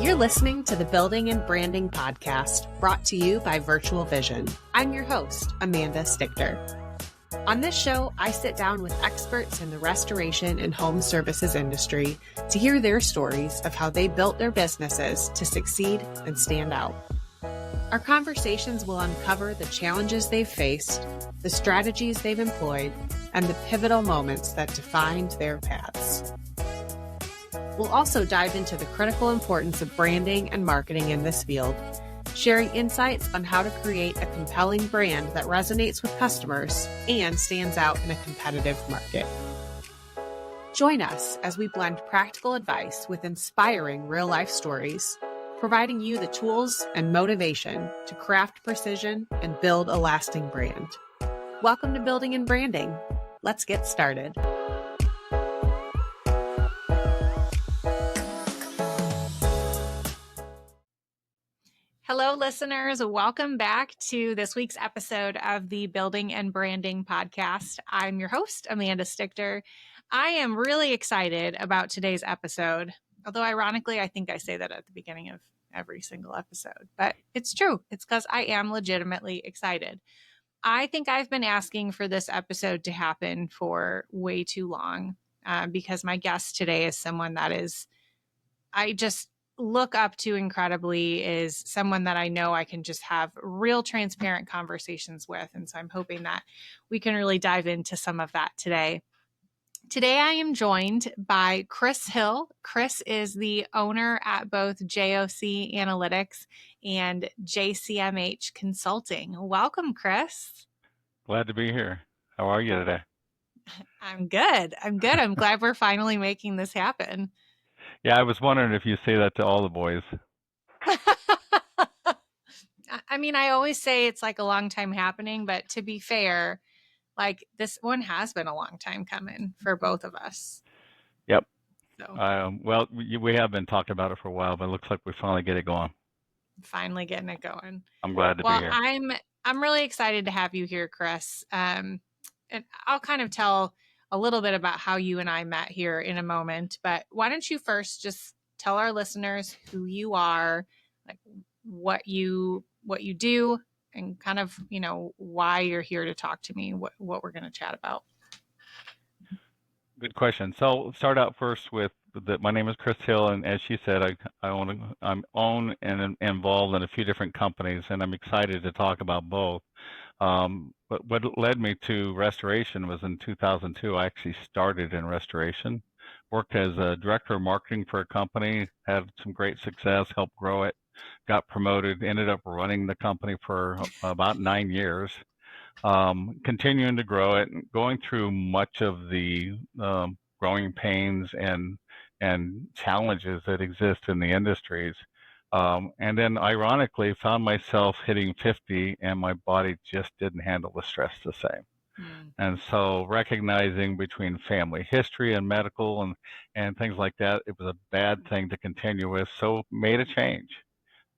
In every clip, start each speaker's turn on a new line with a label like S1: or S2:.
S1: You're listening to the Building and Branding Podcast, brought to you by Virtual Vision. I'm your host, Amanda Stichter. On this show, I sit down with experts in the restoration and home services industry to hear their stories of how they built their businesses to succeed and stand out. Our conversations will uncover the challenges they've faced, the strategies they've employed, and the pivotal moments that defined their paths. We'll also dive into the critical importance of branding and marketing in this field, sharing insights on how to create a compelling brand that resonates with customers and stands out in a competitive market. Join us as we blend practical advice with inspiring real-life stories, providing you the tools and motivation to craft precision and build a lasting brand. Welcome to Building and Branding. Let's get started. Hello, listeners. Welcome back to this week's episode of the Building and Branding Podcast. I'm your host, Amanda Stichter. I am really excited about today's episode, although ironically, I think I say that at the beginning of every single episode, but it's true. It's because I am legitimately excited. I think I've been asking for this episode to happen for way too long because my guest today is someone that I just look up to incredibly, is someone that I know I can just have real transparent conversations with. And so I'm hoping that we can really dive into some of that today. Today, I am joined by Chris Hill. Chris is the owner at both JOC Analytics and JCMH Consulting. Welcome, Chris.
S2: Glad to be here. How are you today?
S1: I'm good. I'm glad we're finally making this happen.
S2: Yeah, I was wondering if you say that to all the boys.
S1: I mean, I always say it's like a long time happening, but to be fair, like this one has been a long time coming for both of us.
S2: Yep.
S1: So,
S2: well, we have been talking about it for a while, but it looks like we finally get it going.
S1: Finally getting it going.
S2: I'm glad to be here.
S1: I'm really excited to have you here, Chris. And I'll kind of tell a little bit about how you and I met here in a moment, but why don't you first just tell our listeners who you are, like what you do, and kind of, why you're here to talk to me, what we're going to chat about.
S2: Good question. So start out first with my name is Chris Hill, and as she said, I'm own and involved in a few different companies, and I'm excited to talk about both. But what led me to restoration was in 2002. I actually started in restoration, worked as a director of marketing for a company, had some great success, helped grow it, got promoted, ended up running the company for about 9 years, continuing to grow it, going through much of the growing pains and challenges that exist in the industries. And then ironically found myself hitting 50 and my body just didn't handle the stress the same. And so recognizing between family history and medical and things like that, it was a bad thing to continue with. So made a change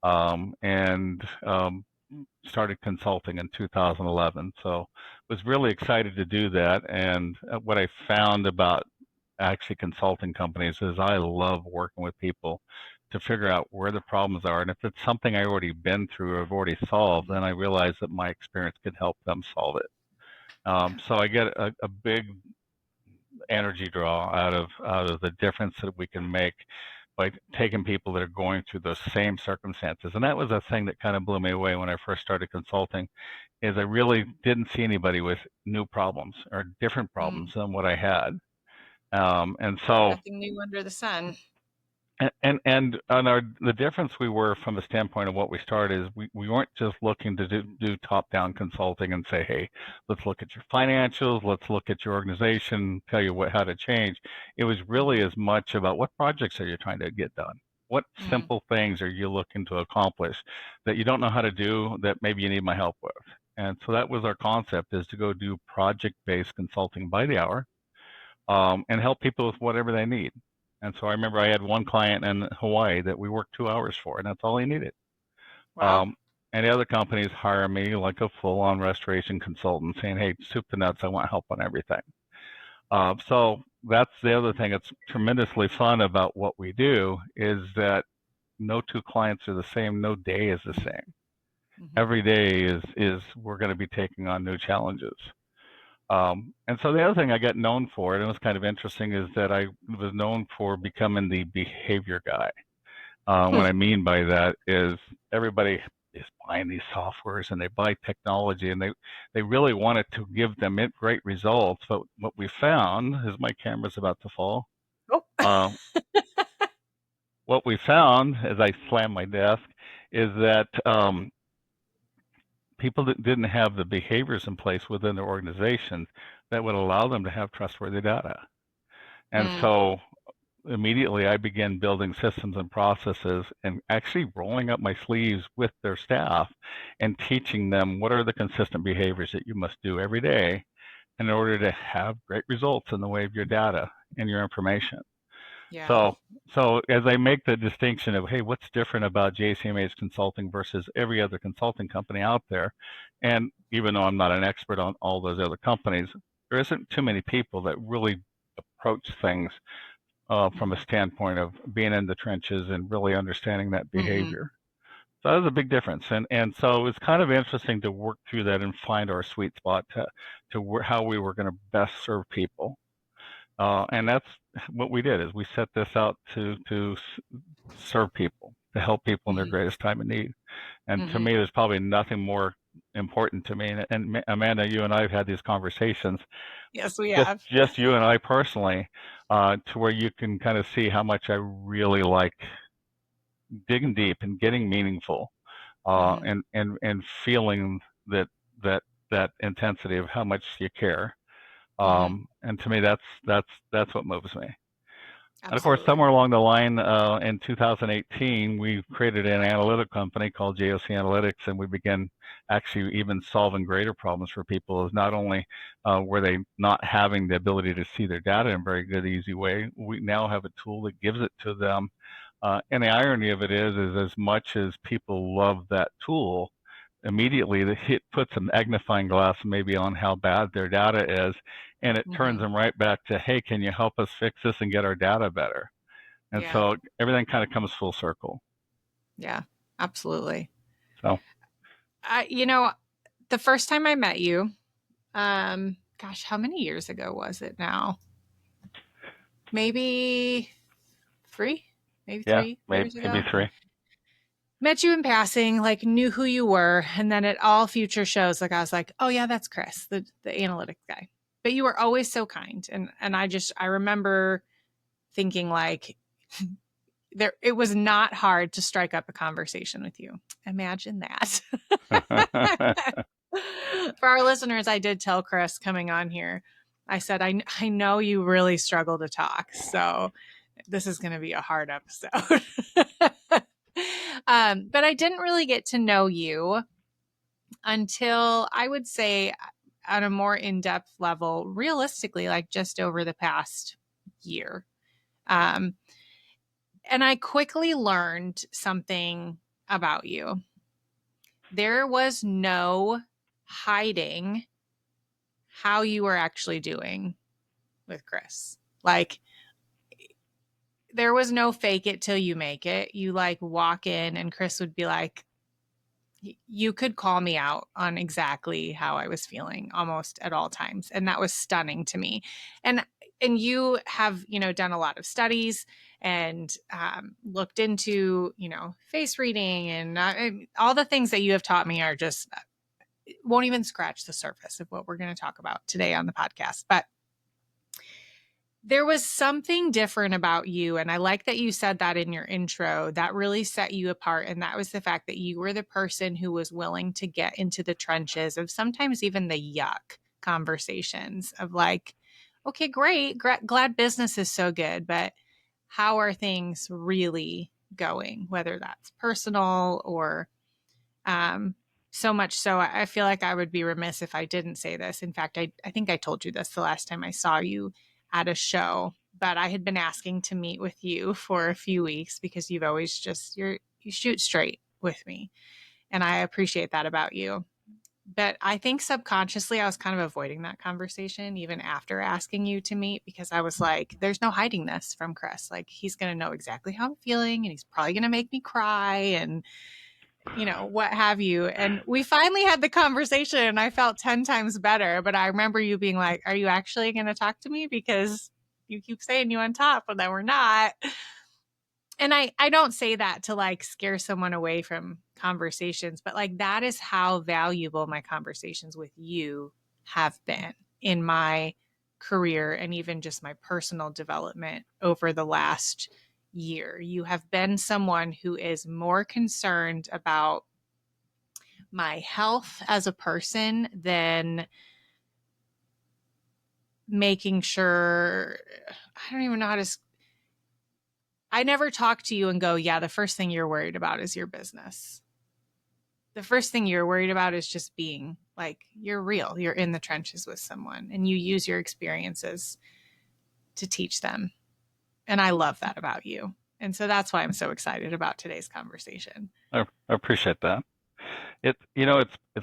S2: and started consulting in 2011. So was really excited to do that. And what I found about actually consulting companies is I love working with people to figure out where the problems are. And if it's something I already been through or have already solved, then I realize that my experience could help them solve it. So I get a big energy draw out of the difference that we can make by taking people that are going through those same circumstances. And that was a thing that kind of blew me away when I first started consulting, is I really didn't see anybody with new problems or different problems than what I had. And so
S1: nothing new under the sun.
S2: And the difference we were from the standpoint of what we started is we weren't just looking to do top-down consulting and say, hey, let's look at your financials, let's look at your organization, tell you how to change. It was really as much about what projects are you trying to get done? What simple things are you looking to accomplish that you don't know how to do that maybe you need my help with? And so that was our concept, is to go do project-based consulting by the hour and help people with whatever they need. And so I remember I had one client in Hawaii that we worked 2 hours for, and that's all he needed.
S1: Wow.
S2: And the other companies hire me like a full-on restoration consultant saying, hey, soup to nuts, I want help on everything. So that's the other thing that's tremendously fun about what we do, is that no two clients are the same. No day is the same.
S1: Mm-hmm.
S2: Every day is we're going to be taking on new challenges. And so the other thing I got known for, and it was kind of interesting, is that I was known for becoming the behavior guy. What I mean by that is everybody is buying these softwares and they buy technology and they really want it to give them great results. But what we found is my camera's about to fall.
S1: Oh.
S2: What we found as I slam my desk is that people that didn't have the behaviors in place within their organization that would allow them to have trustworthy data. And so immediately I began building systems and processes and actually rolling up my sleeves with their staff and teaching them what are the consistent behaviors that you must do every day in order to have great results in the way of your data and your information.
S1: Yeah.
S2: So as I make the distinction of, hey, what's different about JCMH Consulting versus every other consulting company out there, and even though I'm not an expert on all those other companies, there isn't too many people that really approach things from a standpoint of being in the trenches and really understanding that behavior. So that was a big difference, and so it's kind of interesting to work through that and find our sweet spot to how we were going to best serve people. And that's what we did is we set this out to serve people, to help people in their greatest time of need. And to me, there's probably nothing more important to me. And Amanda, you and I have had these conversations,
S1: Yes, we have.
S2: just you and I personally, to where you can kind of see how much I really like digging deep and getting meaningful, and feeling that that intensity of how much you care. And to me, that's what moves me. And of course,
S1: Absolutely.
S2: somewhere along the line, in 2018, we created an analytic company called JOC Analytics, and we began actually even solving greater problems for people. Is not only were they not having the ability to see their data in a very good, easy way, we now have a tool that gives it to them. And the irony of it is as much as people love that tool, immediately it puts a magnifying glass maybe on how bad their data is, and it turns them right back to, hey, can you help us fix this and get our data better? And
S1: Yeah.
S2: so everything kind of comes full circle.
S1: Yeah, absolutely.
S2: So,
S1: The first time I met you, gosh, how many years ago was it now? Maybe three, maybe
S2: yeah,
S1: 3 years
S2: maybe
S1: ago.
S2: 3.
S1: Met you in passing, like knew who you were, and then at all future shows, like I was like, oh yeah, that's Chris, the analytics guy. But you were always so kind, and I remember thinking like it was not hard to strike up a conversation with you. Imagine that. For our listeners, I did tell Chris coming on here, I said, I know you really struggle to talk, so this is going to be a hard episode. But I didn't really get to know you until I would say at a more in-depth level, realistically, like just over the past year. And I quickly learned something about you. There was no hiding how you were actually doing with Chris. Like, there was no fake it till you make it. You like walk in and Chris would be like, you could call me out on exactly how I was feeling almost at all times. And that was stunning to me. And you have, done a lot of studies and looked into, face reading and all the things that you have taught me are just won't even scratch the surface of what we're going to talk about today on the podcast. But there was something different about you. And I like that you said that in your intro. That really set you apart. And that was the fact that you were the person who was willing to get into the trenches of sometimes even the yuck conversations of like, okay, great. Glad business is so good. But how are things really going? Whether that's personal or so much so, I feel like I would be remiss if I didn't say this. In fact, I think I told you this the last time I saw you at a show, but I had been asking to meet with you for a few weeks because you've always you shoot straight with me. And I appreciate that about you. But I think subconsciously I was kind of avoiding that conversation even after asking you to meet because I was like, there's no hiding this from Chris. Like, he's going to know exactly how I'm feeling and he's probably going to make me cry and, what have you. And we finally had the conversation and I felt 10 times better. But I remember you being like, are you actually going to talk to me? Because you keep saying you on top, but then we're not. And I don't say that to like scare someone away from conversations, but like that is how valuable my conversations with you have been in my career and even just my personal development over the last year. You have been someone who is more concerned about my health as a person than making sure I don't even know how to I never talk to you and go, yeah, the first thing you're worried about is your business. The first thing you're worried about is just being like, you're real. You're in the trenches with someone and you use your experiences to teach them. And I love that about you. And so that's why I'm so excited about today's conversation.
S2: I appreciate that. It's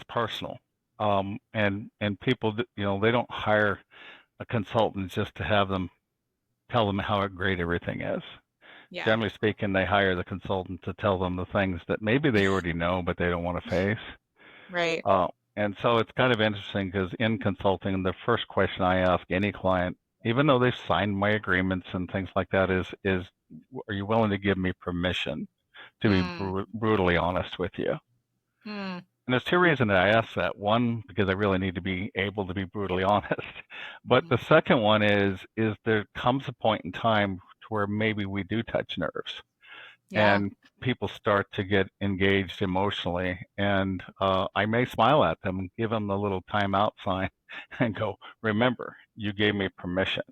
S2: personal, and people, they don't hire a consultant just to have them tell them how great everything is.
S1: Yeah.
S2: Generally speaking, they hire the consultant to tell them the things that maybe they already know, but they don't want to face.
S1: Right.
S2: Uh, and so it's kind of interesting because in consulting, the first question I ask any client, even though they've signed my agreements and things like that, is are you willing to give me permission to be
S1: Mm.
S2: brutally honest with you?
S1: Mm.
S2: And there's two reasons that I ask that. One, because I really need to be able to be brutally honest. But
S1: Mm-hmm.
S2: the second one is there comes a point in time to where maybe we do touch nerves
S1: Yeah.
S2: and people start to get engaged emotionally. And I may smile at them and give them the little timeout sign and go, remember, you gave me permission.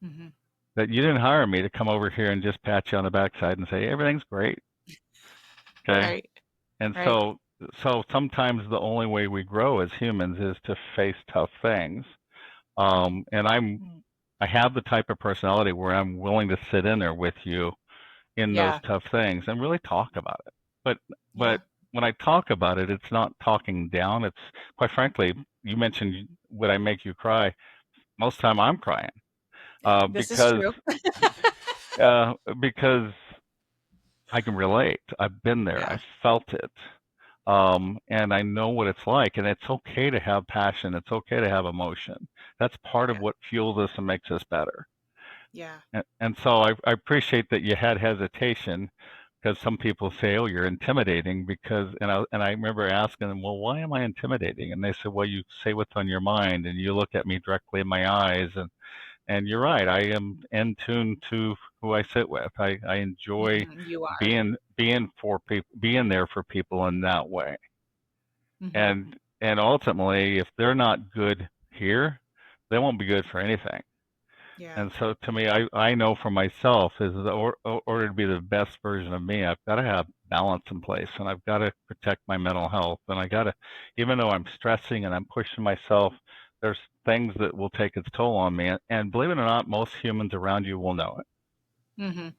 S1: Mm-hmm.
S2: That you didn't hire me to come over here and just pat you on the backside and say, everything's great. Okay.
S1: Right.
S2: And
S1: Right.
S2: so sometimes the only way we grow as humans is to face tough things. And I have the type of personality where I'm willing to sit in there with you in those
S1: Yeah.
S2: tough things and really talk about it. But
S1: Yeah.
S2: but when I talk about it, it's not talking down. It's quite frankly, you mentioned would I make you cry? Most of the time I'm crying uh,
S1: This is
S2: because
S1: true.
S2: because I can relate. I've been there.
S1: Yeah.
S2: I've felt it. And I know what it's like. And it's okay to have passion. It's okay to have emotion. That's part of
S1: Yeah.
S2: what fuels us and makes us better.
S1: Yeah.
S2: And so I appreciate that you had hesitation because some people say, "Oh, you're intimidating," because and I remember asking them, "Well, why am I intimidating?" And they said, "Well, you say what's on your mind, and you look at me directly in my eyes, and you're right. I am in tune to who I sit with. I enjoy
S1: You are.
S2: being there for people in that way.
S1: Mm-hmm.
S2: And ultimately, if they're not good here, they won't be good for anything."
S1: Yeah.
S2: And so to me, I know for myself is the order to be the best version of me, I've got to have balance in place and I've got to protect my mental health. And I got to, even though I'm stressing and I'm pushing myself, there's things that will take its toll on me. And believe it or not, most humans around you will know it.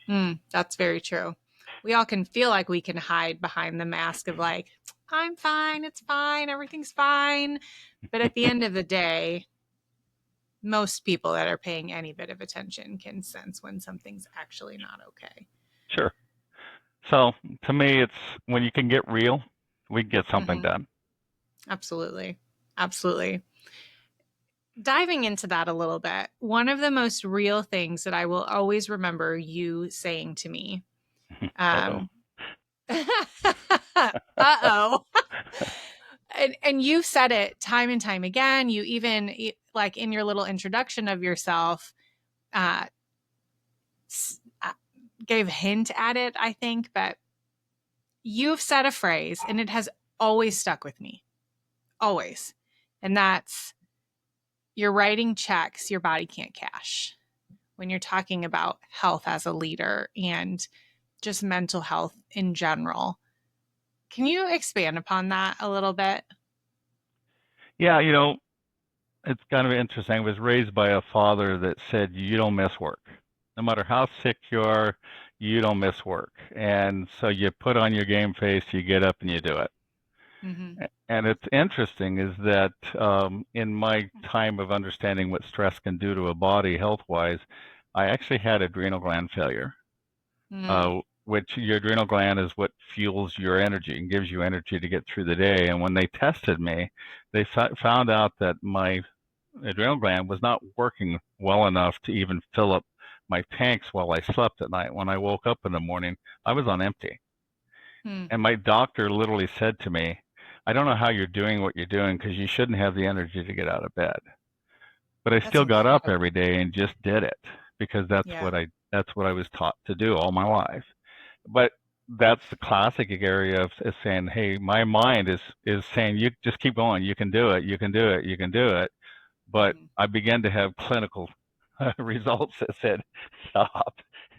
S1: Mm-hmm. That's very true. We all can feel like we can hide behind the mask of like, I'm fine, it's fine, everything's fine. But at the end of the day, most people that are paying any bit of attention can sense when something's actually not okay.
S2: Sure. So to me, it's when you can get real, we can get something
S1: Mm-hmm.
S2: done.
S1: Absolutely. Absolutely. Diving into that a little bit, one of the most real things that I will always remember you saying to me,
S2: Uh-oh.
S1: um, uh-oh. And you've said it time and time again. You even like in your little introduction of yourself, uh, uh, gave a hint at it, I think, but you've said a phrase and it has always stuck with me, always. And that's you're writing checks your body can't cash when you're talking about health as a leader and just mental health in general. Can you expand upon that a little bit?
S2: Yeah, it's kind of interesting. I was raised by a father that said, you don't miss work. No matter how sick you are, you don't miss work. And so you put on your game face, you get up and you do it.
S3: Mm-hmm.
S2: And it's interesting is that in my time of understanding what stress can do to a body health-wise, I actually had adrenal gland failure,
S3: Mm.
S2: which your adrenal gland is what fuels your energy and gives you energy to get through the day. And when they tested me, they found out that my adrenal gland was not working well enough to even fill up my tanks while I slept at night. When I woke up in the morning, I was on empty.
S3: Mm.
S2: And my doctor literally said to me, I don't know how you're doing what you're doing because you shouldn't have the energy to get out of bed. But I
S3: That's
S2: still got up
S3: incredible.
S2: every day and just did it because
S3: Yeah.
S2: that's what I was taught to do all my life. But that's the classic area of saying, hey, my mind is saying you just keep going, you can do it, you can do it, you can do it. But
S3: Mm-hmm.
S2: I began to have clinical results that said, stop.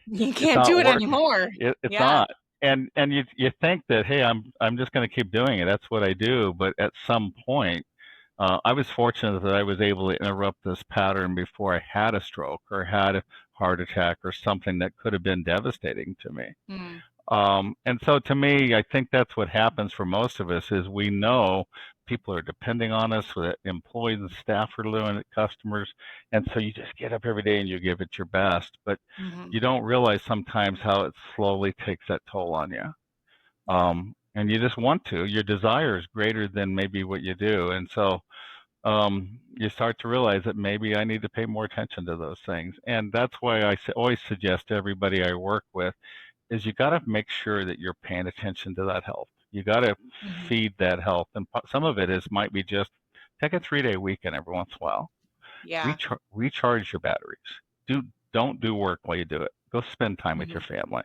S3: You
S2: It's
S3: can't
S2: not
S3: do it
S2: working.
S3: anymore.
S2: It's
S3: Yeah.
S2: not. And you think that, hey, I'm just going to keep doing it. That's what I do. But at some point, I was fortunate that I was able to interrupt this pattern before I had a stroke or had a heart attack or something that could have been devastating to me.
S3: Mm.
S2: And so to me, I think that's what happens for most of us is we know people are depending on us, that employees and staff are doing it, customers, and so you just get up every day and you give it your best, but
S3: Mm-hmm.
S2: you don't realize sometimes how it slowly takes that toll on you.
S3: Yeah.
S2: And you just want to. Your desire is greater than maybe what you do, and so you start to realize that maybe I need to pay more attention to those things, and that's why I always suggest to everybody I work with is you got to make sure that you're paying attention to that health. You got to
S3: Mm-hmm.
S2: feed that health, and some of it is might be just take a 3-day weekend every once in a while.
S3: Yeah.
S2: Recharge your batteries. Do don't do work while you do it. Go spend time with
S3: Mm-hmm.
S2: your family.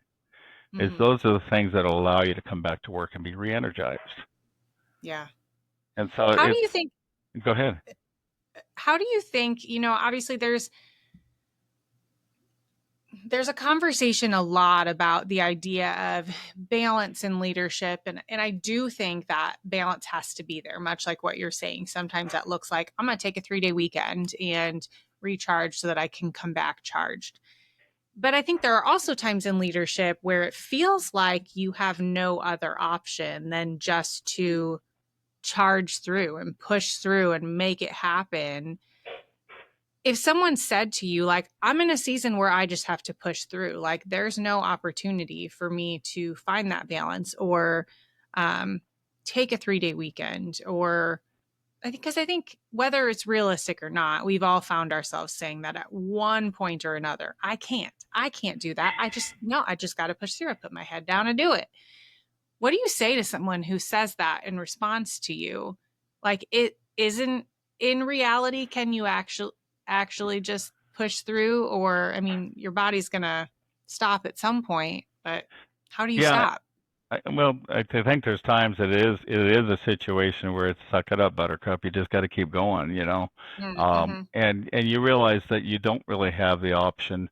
S2: Is
S3: Mm-hmm.
S2: those are the things that will allow you to come back to work and be re-energized.
S3: Yeah.
S2: And so
S3: How do
S2: it's
S3: you think,
S2: go ahead.
S3: obviously there's a conversation a lot about the idea of balance in leadership. And I do think that balance has to be there, much like what you're saying. Sometimes that looks like I'm going to take a 3-day weekend and recharge so that I can come back charged. But I think there are also times in leadership where it feels like you have no other option than just to charge through and push through and make it happen. If someone said to you, like, I'm in a season where I just have to push through, like, there's no opportunity for me to find that balance or um, take a 3-day weekend, or I think whether it's realistic or not, we've all found ourselves saying that at one point or another. I can't do that. I just got to push through. I put my head down and do it. What do you say to someone who says that in response to you? Like, it isn't in reality, can you actually just push through? Or, I mean, your body's going to stop at some point, but how do you
S2: Yeah,
S3: stop?
S2: I think there's times that it is a situation where it's suck it up, Buttercup. You just got to keep going, you know.
S3: Mm-hmm.
S2: And you realize that you don't really have the option.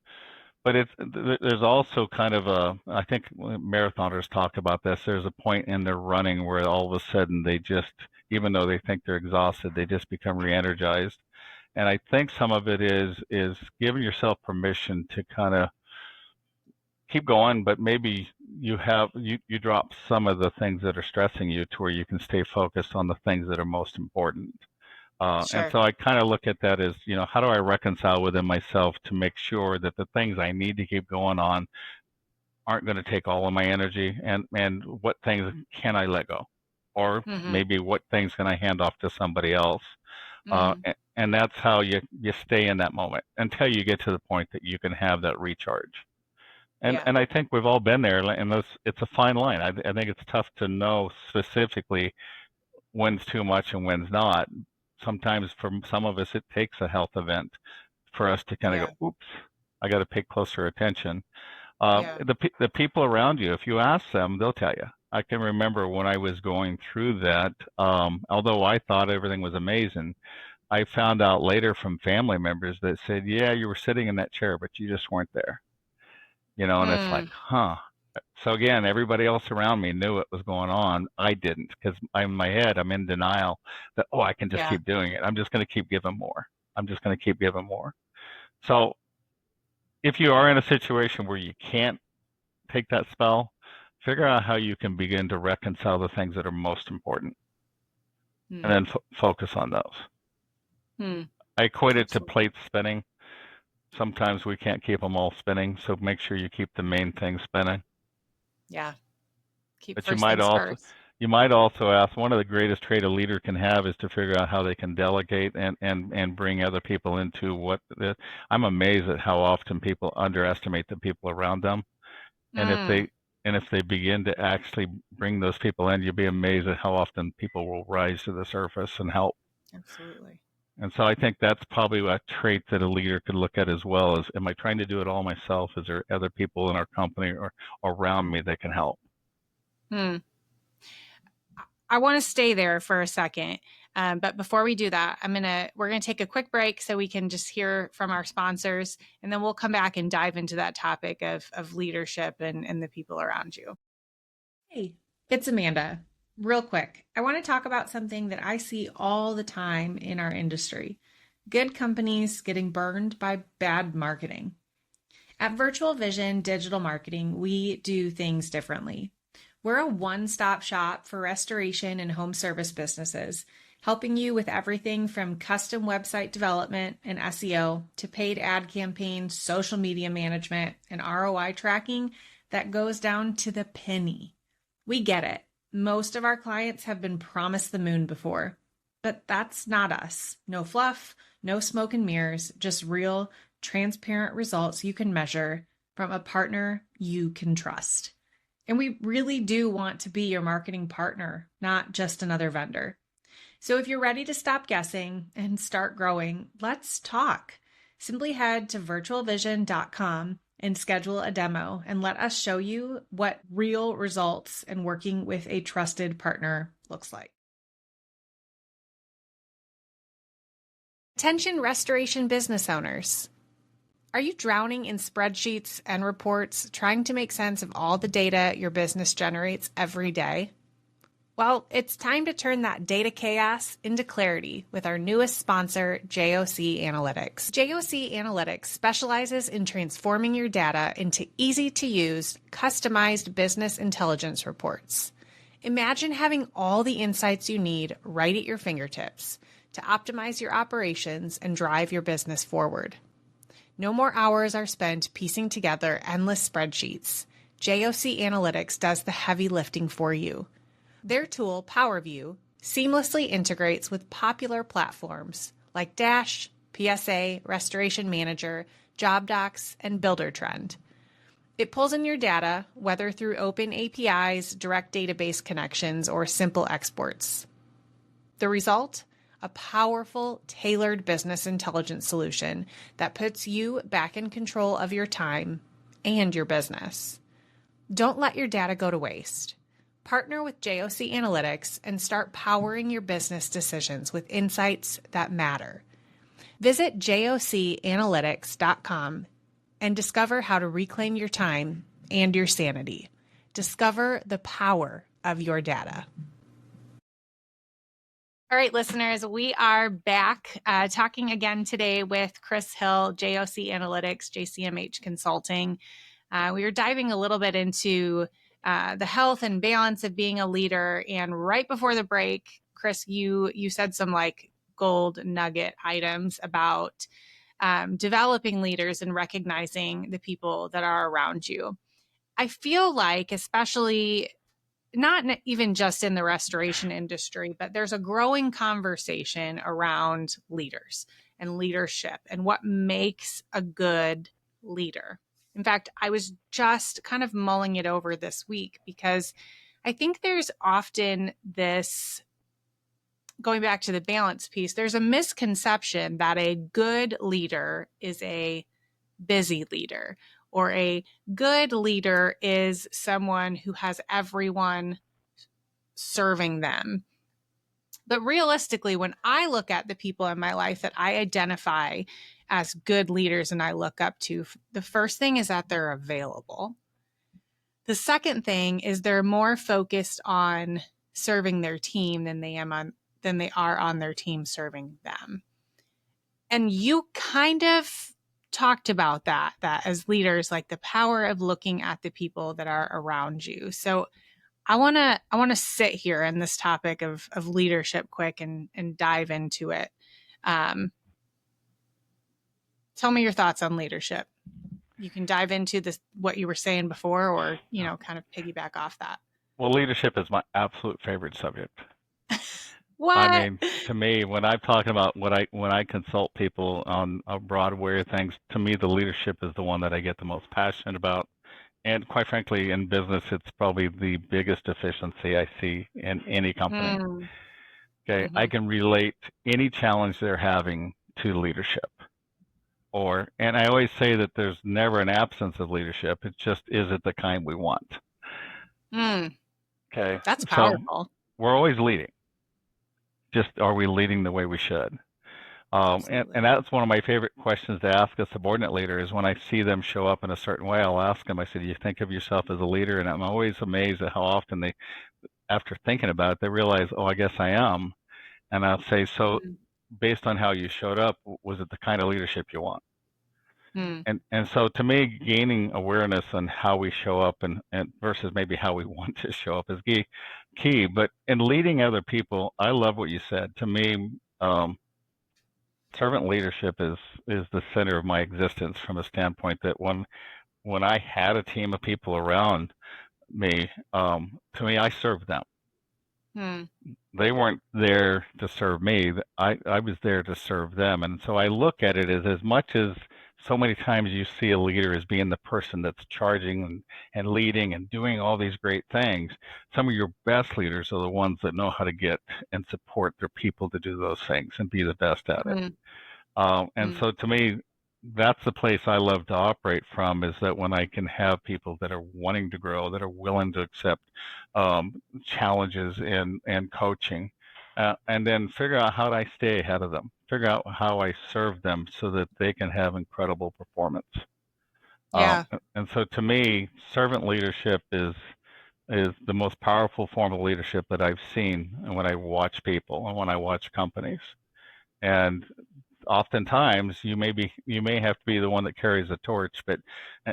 S2: But there's also kind of I think marathoners talk about this. There's a point in their running where all of a sudden they just, even though they think they're exhausted, they just become re-energized. And I think some of it is giving yourself permission to kind of keep going, but maybe you drop some of the things that are stressing you to where you can stay focused on the things that are most important. And
S3: Sure.
S2: so I kind of look at that as, how do I reconcile within myself to make sure that the things I need to keep going on aren't going to take all of my energy, and what things can I let go, or
S3: Mm-hmm.
S2: maybe what things can I hand off to somebody else.
S3: Mm-hmm.
S2: And that's how you stay in that moment until you get to the point that you can have that recharge. And
S3: Yeah.
S2: and I think we've all been there, and it's a fine line. I think it's tough to know specifically when's too much and when's not. Sometimes for some of us, it takes a health event for us to kind of
S3: Yeah.
S2: go, oops, I got to pay closer attention.
S3: Yeah.
S2: The people around you, if you ask them, they'll tell you. I can remember when I was going through that, although I thought everything was amazing, I found out later from family members that said, yeah, you were sitting in that chair, but you just weren't there. And it's like,
S3: Mm.
S2: huh. So again, everybody else around me knew what was going on. I didn't, because in my head, I'm in denial that, oh, I can just
S3: Yeah.
S2: keep doing it. I'm just going to keep giving more. I'm just going to keep giving more. So if you are in a situation where you can't take that spell, figure out how you can begin to reconcile the things that are most important. and then focus on those. I equate it to plate spinning. Sometimes we can't keep them all spinning, so make sure you keep the main thing spinning.
S3: Yeah. Keep
S2: But
S3: first things first.
S2: you might also ask, one of the greatest trait a leader can have is to figure out how they can delegate and bring other people into what I'm amazed at how often people underestimate the people around them. And if they begin to actually bring those people in, you'll be amazed at how often people will rise to the surface and help.
S3: Absolutely.
S2: And so I think that's probably a trait that a leader could look at as well, is, am I trying to do it all myself? Is there other people in our company or around me that can help?
S3: I want to stay there for a second. But before we do that, we're gonna take a quick break so we can just hear from our sponsors, and then we'll come back and dive into that topic of leadership and the people around you. Hey, it's Amanda. Real quick, I want to talk about something that I see all the time in our industry: good companies getting burned by bad marketing. At Virtual Vision Digital Marketing, we do things differently. We're a one-stop shop for restoration and home service businesses, helping you with everything from custom website development and SEO to paid ad campaigns, social media management, and ROI tracking that goes down to the penny. We get it. Most of our clients have been promised the moon before, but that's not us. No fluff, no smoke and mirrors, just real, transparent results you can measure from a partner you can trust. And we really do want to be your marketing partner, not just another vendor. So if you're ready to stop guessing and start growing, let's talk. Simply head to virtualvision.com and schedule a demo and let us show you what real results and working with a trusted partner looks like. Attention restoration business owners. Are you drowning in spreadsheets and reports trying to make sense of all the data your business generates every day? Well, it's time to turn that data chaos into clarity with our newest sponsor, JOC Analytics. JOC Analytics specializes in transforming your data into easy-to-use, customized business intelligence reports. Imagine having all the insights you need right at your fingertips to optimize your operations and drive your business forward. No more hours are spent piecing together endless spreadsheets. JOC Analytics does the heavy lifting for you. Their tool, PowerView, seamlessly integrates with popular platforms like Dash, PSA, Restoration Manager, JobDocs, and BuilderTrend. It pulls in your data, whether through open APIs, direct database connections, or simple exports. The result? A powerful, tailored business intelligence solution that puts you back in control of your time and your business. Don't let your data go to waste. Partner with JOC Analytics and start powering your business decisions with insights that matter. Visit jocanalytics.com and discover how to reclaim your time and your sanity. Discover the power of your data. All right, listeners, we are back talking again today with Chris Hill, JOC Analytics, JCMH Consulting. We were diving a little bit into the health and balance of being a leader. And right before the break, Chris, you said some like gold nugget items about developing leaders and recognizing the people that are around you. I feel like, especially not even just in the restoration industry, but there's a growing conversation around leaders and leadership and what makes a good leader. In fact, I was just kind of mulling it over this week because I think there's often this, going back to the balance piece, there's a misconception that a good leader is a busy leader, or a good leader is someone who has everyone serving them. But realistically, when I look at the people in my life that I identify as good leaders and I look up to, the first thing is that they're available. The second thing is they're more focused on serving their team than they are on their team serving them. And you kind of talked about that as leaders, like the power of looking at the people that are around you. So I want to sit here in this topic of leadership quick and dive into it. Tell me your thoughts on leadership. You can dive into this, what you were saying before, or, kind of piggyback off that.
S2: Well, leadership is my absolute favorite subject.
S3: What?
S2: I mean, to me, when I'm talking about when I consult people on a broad array of things, to me, the leadership is the one that I get the most passionate about. And quite frankly, in business, it's probably the biggest deficiency I see in any company. Okay, I can relate any challenge they're having to leadership. And I always say that there's never an absence of leadership. It's just, is it the kind we want? Okay,
S3: That's powerful.
S2: So we're always leading. Just, are we leading the way we should? And that's one of my favorite questions to ask a subordinate leader is when I see them show up in a certain way, I'll ask them, I say, do you think of yourself as a leader? And I'm always amazed at how often they, after thinking about it, they realize, oh, I guess I am. And I'll say, so based on how you showed up, was it the kind of leadership you want? And so to me, gaining awareness on how we show up and versus maybe how we want to show up is key. But in leading other people, I love what you said. To me, servant leadership is the center of my existence from a standpoint that when I had a team of people around me, to me, I served them. They weren't there to serve me. I was there to serve them. And so I look at it as much as so many times you see a leader as being the person that's charging and leading and doing all these great things. Some of your best leaders are the ones that know how to get and support their people to do those things and be the best at it. So to me, that's the place I love to operate from, is that when I can have people that are wanting to grow, that are willing to accept challenges and coaching, and then figure out how do I stay ahead of them, figure out how I serve them so that they can have incredible performance. And so to me, servant leadership is the most powerful form of leadership that I've seen when I watch people and when I watch companies. And oftentimes you may have to be the one that carries the torch,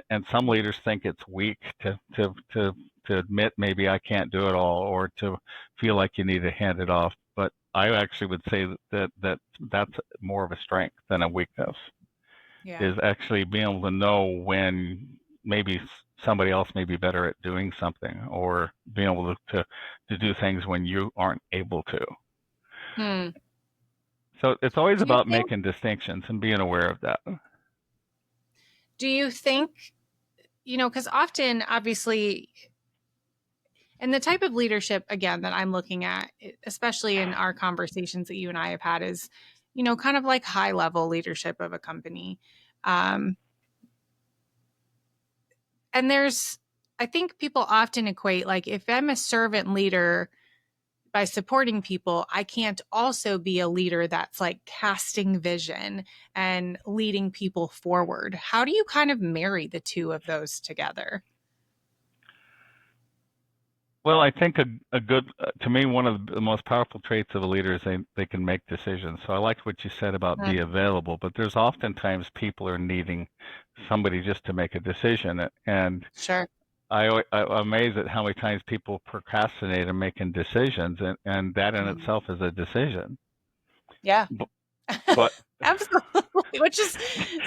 S2: and some leaders think it's weak to admit maybe I can't do it all, or to feel like you need to hand it off. But I actually would say that's more of a strength than a weakness. Is actually being able to know when maybe somebody else may be better at doing something, or being able to do things when you aren't able to. So it's always about making distinctions and being aware of that.
S3: Do you think, because often, obviously, and the type of leadership, again, that I'm looking at, especially in our conversations that you and I have had, is, kind of like high level leadership of a company. And I think people often equate, like, if I'm a servant leader by supporting people, I can't also be a leader that's like casting vision and leading people forward. How do you kind of marry the two of those together?
S2: Well, I think a good, to me, one of the most powerful traits of a leader is they can make decisions. So I liked what you said about be available, but there's oftentimes people are needing somebody just to make a decision. And
S3: sure.
S2: I'm amazed at how many times people procrastinate in making decisions, and that in itself is a decision.
S3: Yeah.
S2: But
S3: absolutely, which just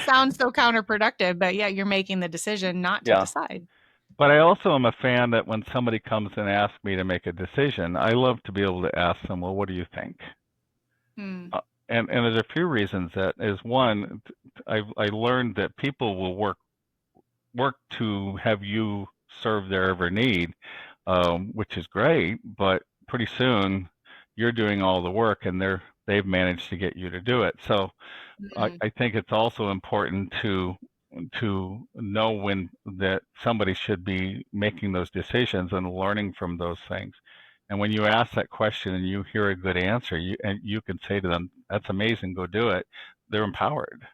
S3: sounds so counterproductive. But yeah, you're making the decision not to decide.
S2: But I also am a fan that when somebody comes and asks me to make a decision, I love to be able to ask them, well, what do you think? And there's a few reasons. That is, one, I learned that people will work to have you serve their every need, which is great, but pretty soon you're doing all the work and they've managed to get you to do it. So I think it's also important to know when that somebody should be making those decisions and learning from those things. And when you ask that question and you hear a good answer, you can say to them, that's amazing, go do it. They're empowered.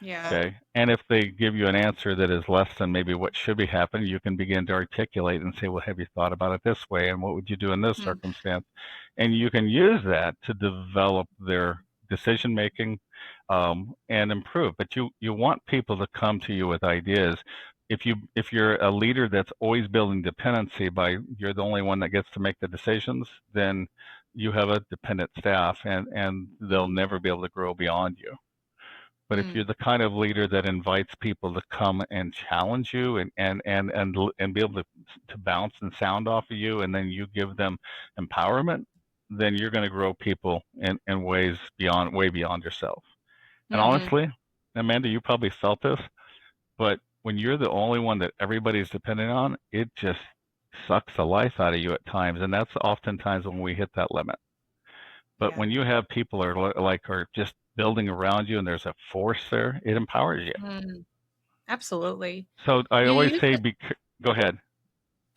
S3: Yeah.
S2: Okay. And if they give you an answer that is less than maybe what should be happening, you can begin to articulate and say, well, have you thought about it this way? And what would you do in this circumstance? And you can use that to develop their decision making and improve. But you want people to come to you with ideas. if you're a leader that's always building dependency by you're the only one that gets to make the decisions, then you have a dependent staff, and they'll never be able to grow beyond you. But if you're the kind of leader that invites people to come and challenge you and be able to bounce and sound off of you, and then you give them empowerment, then you're going to grow people in ways way beyond yourself. And honestly, Amanda, you probably felt this, but when you're the only one that everybody's dependent on, it just sucks the life out of you at times, and that's oftentimes when we hit that limit. But when you have people are just building around you and there's a force there, it empowers you.
S3: Absolutely.
S2: So I always say, go ahead.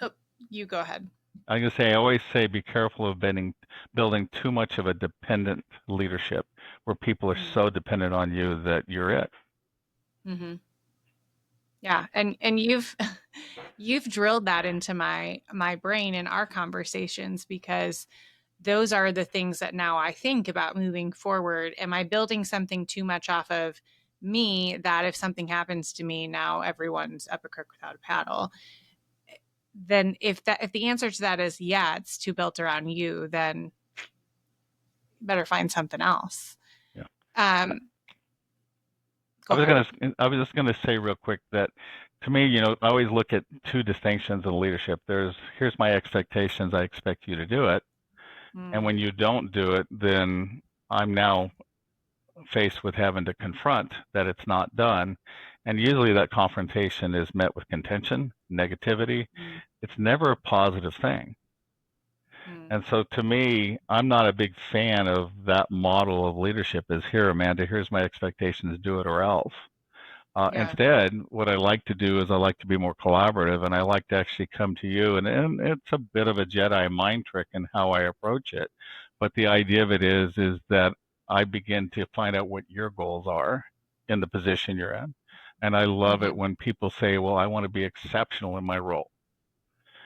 S3: Oh, you go ahead.
S2: I was going to say, I always say, be careful of building too much of a dependent leadership where people are so dependent on you that you're it.
S3: Yeah, and you've drilled that into my brain in our conversations, because those are the things that now I think about moving forward. Am I building something too much off of me that if something happens to me, now everyone's up a creek without a paddle? Then if the answer to that is yeah, it's too built around you, then you better find something else.
S2: Yeah.
S3: I
S2: was just gonna say real quick that to me, I always look at two distinctions in leadership. Here's my expectations. I expect you to do it. And when you don't do it, then I'm now faced with having to confront that it's not done. And usually that confrontation is met with contention, negativity. It's never a positive thing. And so to me, I'm not a big fan of that model of leadership as here, Amanda, here's my expectations, do it or else. Instead, what I like to do is I like to be more collaborative, and I like to actually come to you, and it's a bit of a Jedi mind trick in how I approach it. But the idea of it is that I begin to find out what your goals are in the position you're in. And I love it when people say, well, I want to be exceptional in my role.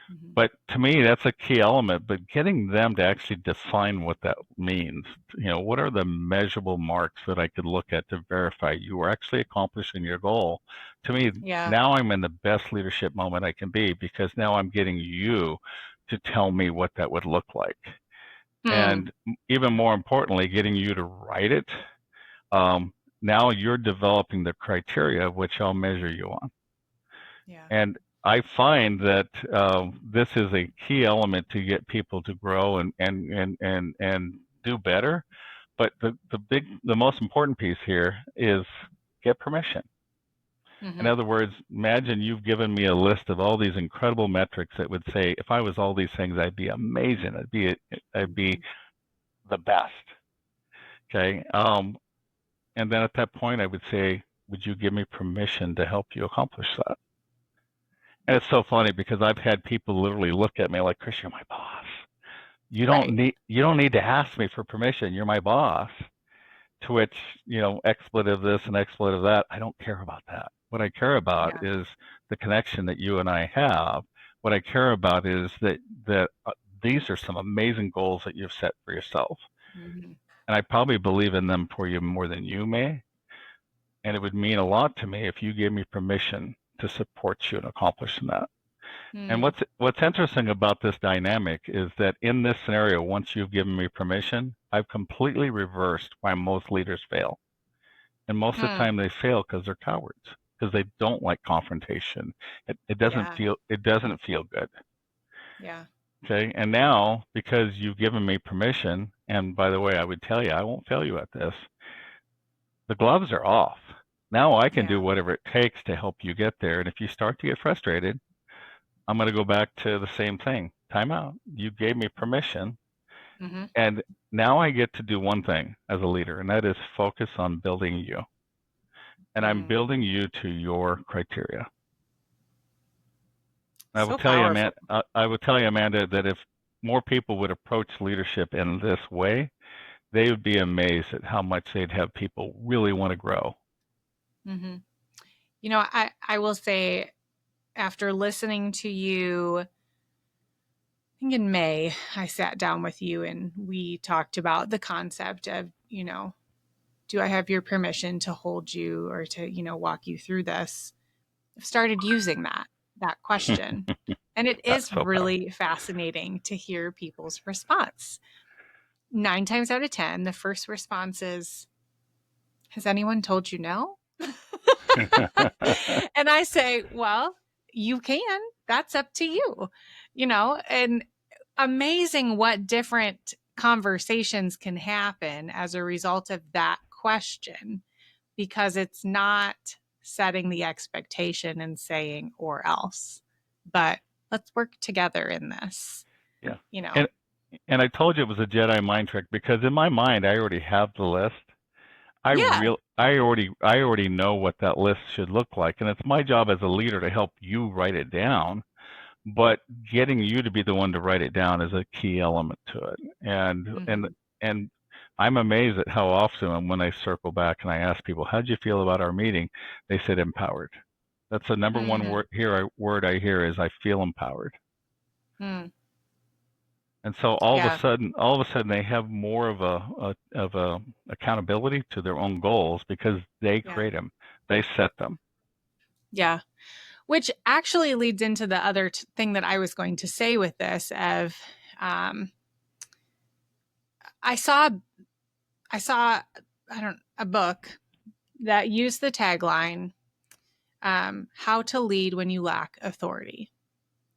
S2: But to me, that's a key element, but getting them to actually define what that means. What are the measurable marks that I could look at to verify you are actually accomplishing your goal? To me, now I'm in the best leadership moment I can be, because now I'm getting you to tell me what that would look like. And even more importantly, getting you to write it. Now you're developing the criteria of which I'll measure you on. And I find that this is a key element to get people to grow and do better. But the most important piece here is get permission. In other words, imagine you've given me a list of all these incredible metrics that would say, if I was all these things, I'd be amazing. I'd be the best. Okay. And then at that point, I would say, would you give me permission to help you accomplish that? And it's so funny because I've had people literally look at me like, Chris, you're my boss. You don't need to ask me for permission. You're my boss. To which, expletive this and expletive that. I don't care about that. What I care about is the connection that you and I have. What I care about is that these are some amazing goals that you've set for yourself. And I probably believe in them for you more than you may. And it would mean a lot to me if you gave me permission to support you in accomplishing that. And what's interesting about this dynamic is that in this scenario, once you've given me permission, I've completely reversed why most leaders fail. And most of the time they fail because they're cowards, because they don't like confrontation. It doesn't feel good.
S3: Yeah.
S2: Okay. And now, because you've given me permission, and by the way, I would tell you, I won't fail you at this. The gloves are off. Now I can do whatever it takes to help you get there. And if you start to get frustrated, I'm going to go back to the same thing. Time out. You gave me permission. And now I get to do one thing as a leader, and that is focus on building you. And I'm building you to your criteria. I will tell you, Amanda, that if more people would approach leadership in this way, they would be amazed at how much they'd have people really want to grow.
S3: I will say, after listening to you, I think in May, I sat down with you and we talked about the concept of, do I have your permission to hold you or to, walk you through this? I've started using that question. And it
S2: That's
S3: is
S2: so powerful.
S3: really fascinating to hear people's response. 9 times out of 10, the first response is, has anyone told you no? And I say, well, you can. That's up to you. And amazing what different conversations can happen as a result of that question, because it's not setting the
S2: expectation
S3: and saying or else, but let's work together in this,
S2: Yeah.
S3: you know.
S2: And and I told you it was a Jedi mind trick because in my mind I already have the list.
S3: Yeah.
S2: I already know what that list should look like, and it's my job as a leader to help you write it down. But getting you to be the one to write it down is a key element to it. And I'm amazed at how often when I circle back and I ask people, "How'd you feel about our meeting?" They said empowered. That's the number one word I hear is I feel empowered.
S3: Mm.
S2: And so all
S3: Yeah.
S2: of a sudden, they have more of a accountability to their own goals because they
S3: Yeah.
S2: create them, they set them.
S3: Yeah. Which actually leads into the other thing that I was going to say with this of, I saw a book that used the tagline, how to lead when you lack authority.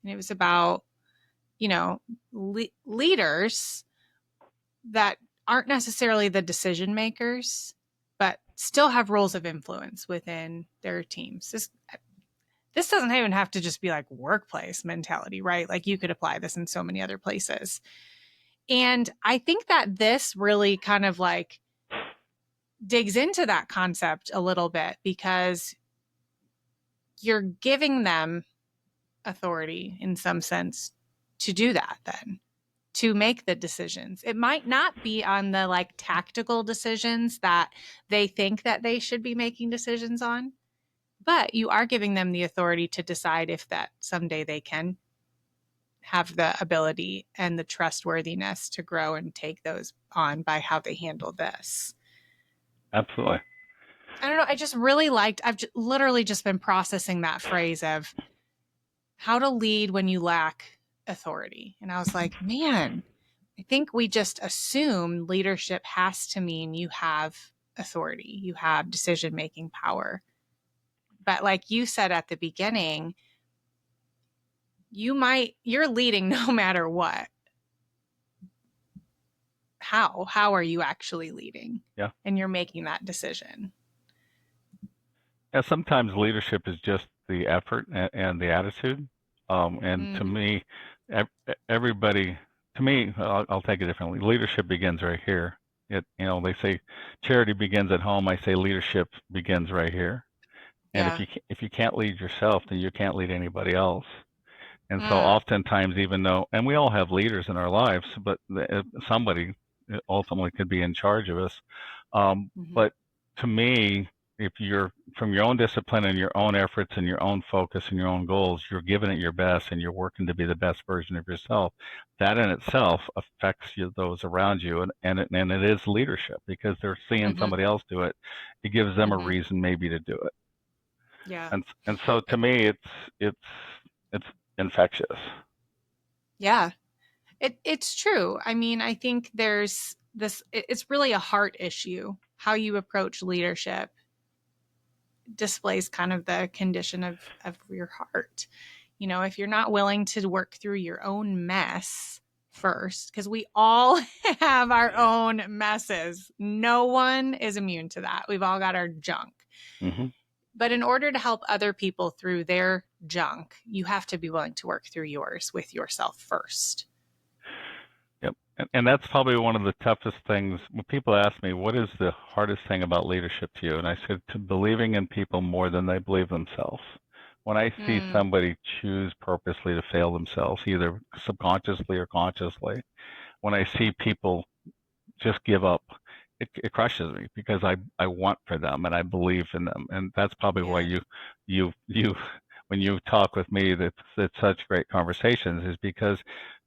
S3: And it was about, leaders that aren't necessarily the decision makers, but still have roles of influence within their teams. This doesn't even have to just be like workplace mentality, right? Like you could apply this in so many other places. And I think that this really kind of like digs into that concept a little bit, because you're giving them authority in some sense to do that, then to make the decisions. It might not be on the like tactical decisions that they think that they should be making decisions on, but you are giving them the authority to decide if that someday they can have the ability and the trustworthiness to grow and take those on by how they handle this.
S2: Absolutely.
S3: I don't know. I just really liked, literally just been processing that phrase of how to lead when you lack authority. And I was like, man, I think we just assume leadership has to mean you have authority, you have decision making power. But like you said at the beginning, you're leading no matter what. How are you actually leading?
S2: Yeah.
S3: And you're making that decision.
S2: Yeah. Sometimes leadership is just the effort and the attitude. And to me, everybody, to me, I'll take it differently. Leadership begins right here. They say charity begins at home. I say leadership begins right here. And
S3: Yeah.
S2: if you can't lead yourself, then you can't lead anybody else. And so oftentimes, even though, and we all have leaders in our lives, but somebody ultimately could be in charge of us. But to me, if you're from your own discipline and your own efforts and your own focus and your own goals, you're giving it your best and you're working to be the best version of yourself. That in itself affects those around you, and it is leadership because they're seeing somebody else do it. It gives them a reason maybe to do it.
S3: Yeah.
S2: And so to me, it's infectious.
S3: Yeah. It's true. I mean, I think there's this, it's really a heart issue. How you approach leadership displays kind of the condition of your heart. If you're not willing to work through your own mess first, because we all have our own messes. No one is immune to that. We've all got our junk. But in order to help other people through their junk, you have to be willing to work through yours with yourself first.
S2: Yep. And that's probably one of the toughest things. When people ask me, what is the hardest thing about leadership to you? And I said, to believing in people more than they believe themselves. When I see somebody choose purposely to fail themselves, either subconsciously or consciously, when I see people just give up, it crushes me because I want for them and I believe in them. And that's probably why you when you talk with me, that's such great conversations, is because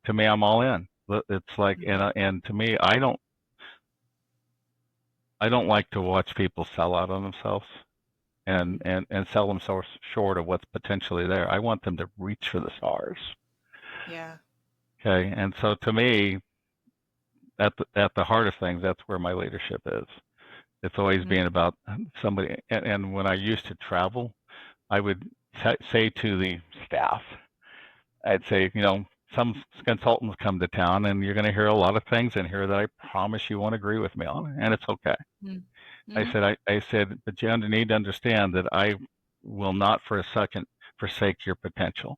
S2: to me, I'm all in. It's like, and to me, I don't like to watch people sell out on themselves. and sell them so short of what's potentially there. I want them to reach for the stars.
S3: Yeah.
S2: Okay. And so to me, at the heart of things, that's where my leadership is. It's always being about somebody. And when I used to travel, I would say to the staff, I'd say, some consultants come to town and you're going to hear a lot of things in here that I promise you won't agree with me on, and it's okay.
S3: Mm-hmm.
S2: I said, but you need to understand that I will not for a second forsake your potential.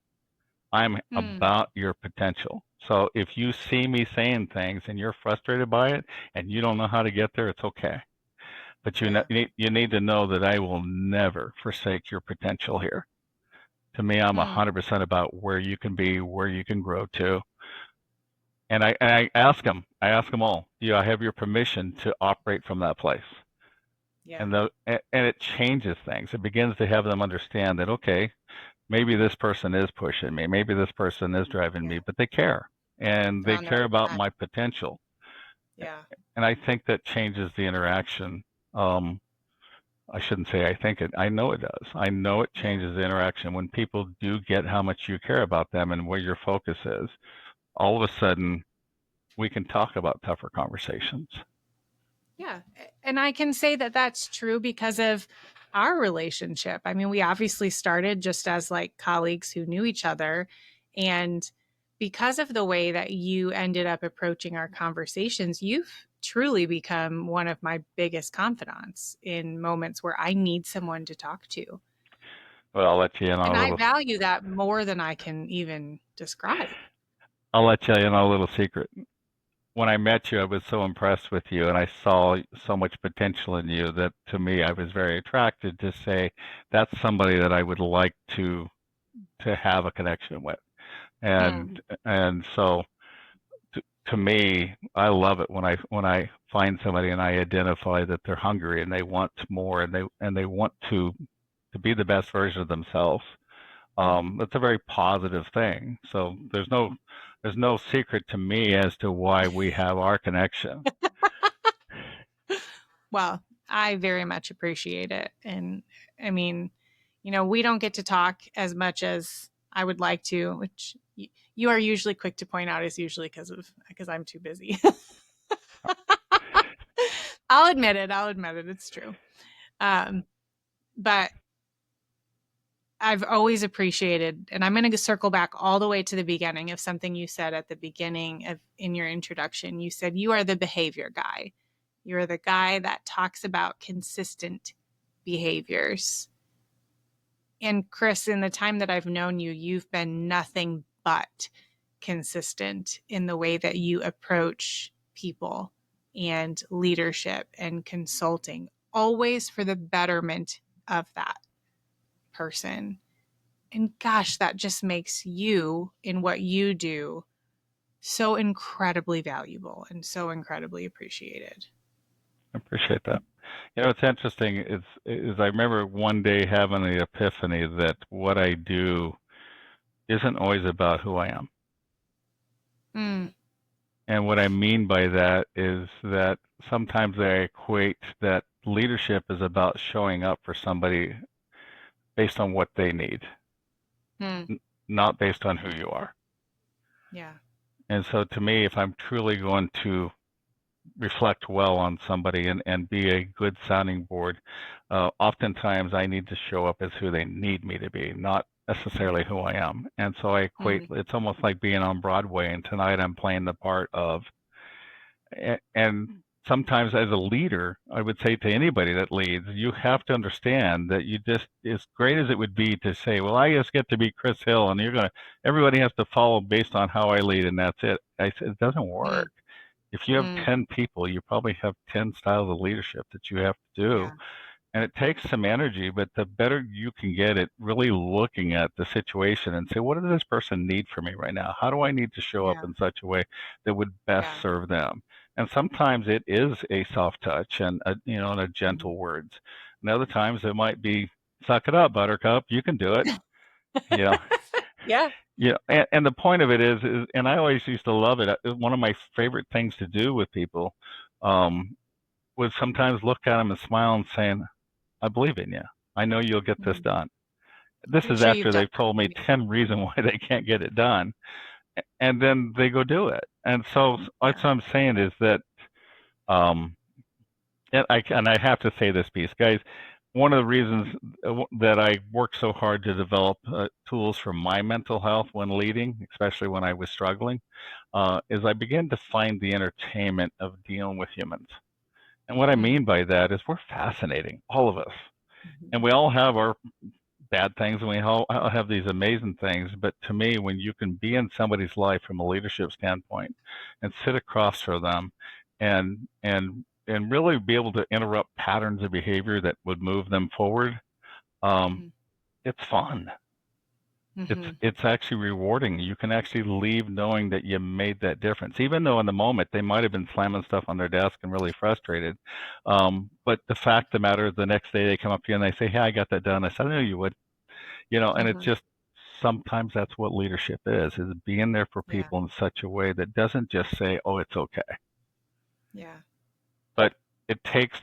S2: I'm about your potential. So if you see me saying things and you're frustrated by it and you don't know how to get there, it's okay. But you need to know that I will never forsake your potential here. To me, I'm 100% about where you can be, where you can grow to. And I ask them all, do I have your permission to operate from that place?
S3: Yeah.
S2: And it changes things. It begins to have them understand that, okay, maybe this person is pushing me, maybe this person is driving me, but they care and
S3: They're
S2: they
S3: on the
S2: care
S3: right
S2: about
S3: track.
S2: my potential.
S3: Yeah.
S2: And I think that changes the interaction. I shouldn't say I think it. I know it does. I know it changes the interaction when people do get how much you care about them and where your focus is. All of a sudden, we can talk about tougher conversations.
S3: Yeah. And I can say that that's true because of our relationship. I mean, we obviously started just as like colleagues who knew each other. And because of the way that you ended up approaching our conversations, you've truly become one of my biggest confidants in moments where I need someone to talk to.
S2: Well, I'll let you in on
S3: And
S2: a
S3: I
S2: little.
S3: value that more than I can even describe.
S2: I'll let you in on a little secret. When I met you, I was so impressed with you, and I saw so much potential in you that to me, I was very attracted to say that's somebody that I would like to have a connection with. And so to me, I love it when I find somebody and I identify that they're hungry and they want more and they want to be the best version of themselves. That's a very positive thing. So there's no secret to me as to why we have our connection.
S3: Well, I very much appreciate it. And I mean, we don't get to talk as much as I would like to, which you are usually quick to point out is usually because I'm too busy. I'll admit it. It's true. But I've always appreciated, and I'm going to circle back all the way to the beginning of something you said at the beginning of in your introduction. You said you are the behavior guy. You're the guy that talks about consistent behaviors. And Chris, in the time that I've known you, you've been nothing but consistent in the way that you approach people and leadership and consulting, always for the betterment of that person. And gosh, that just makes you in what you do so incredibly valuable and so incredibly appreciated.
S2: I appreciate that. What's interesting is I remember one day having the epiphany that what I do isn't always about who I am. And what I mean by that is that sometimes I equate that leadership is about showing up for somebody based on what they need, not based on who you are.
S3: Yeah.
S2: And so to me, if I'm truly going to reflect well on somebody and be a good sounding board, oftentimes I need to show up as who they need me to be, not necessarily who I am. And so I equate, it's almost like being on Broadway, and tonight I'm playing the part of, and sometimes as a leader, I would say to anybody that leads, you have to understand that you just, as great as it would be to say, well, I just get to be Chris Hill and everybody has to follow based on how I lead and that's it. I said, it doesn't work. If you have 10 people, you probably have 10 styles of leadership that you have to do. And it takes some energy, but the better you can get at really looking at the situation and say, what does this person need from me right now? How do I need to show up in such a way that would best serve them? And sometimes it is a soft touch and a gentle words. And other times it might be, suck it up, Buttercup, you can do it.
S3: Yeah.
S2: And the point of it is, and I always used to love it. One of my favorite things to do with people was sometimes look at them and smile and saying, I believe in you. I know you'll get this
S3: Mm.
S2: done. This
S3: I'm
S2: is
S3: sure you've
S2: after
S3: done
S2: they've told me 10 reasons why they can't get it done. And then they go do it. And so
S3: that.
S2: that's what I'm saying is that, um, and I have to say this piece, guys. One of the reasons that I worked so hard to develop tools for my mental health when leading, especially when I was struggling, is I began to find the entertainment of dealing with humans. And what I
S3: Mm.
S2: mean by that is we're fascinating, all of us. And
S3: Mhm.
S2: we all have our bad things and we all have these amazing things. But to me, when you can be in somebody's life from a leadership standpoint and sit across from them and really be able to interrupt patterns of behavior that would move them forward, um,
S3: Mhm.
S2: it's fun.
S3: Mhm.
S2: It's actually rewarding. You can actually leave knowing that you made that difference, even though in the moment they might have been slamming stuff on their desk and really frustrated. But the fact of the matter is, the next day they come up to you and they say, "Hey, I got that done." I said, "I knew you would." And it's
S3: Mhm.
S2: just sometimes that's what leadership is being there for
S3: Yeah.
S2: people in such a way that doesn't just say, "Oh, it's okay,"
S3: Yeah.
S2: but it takes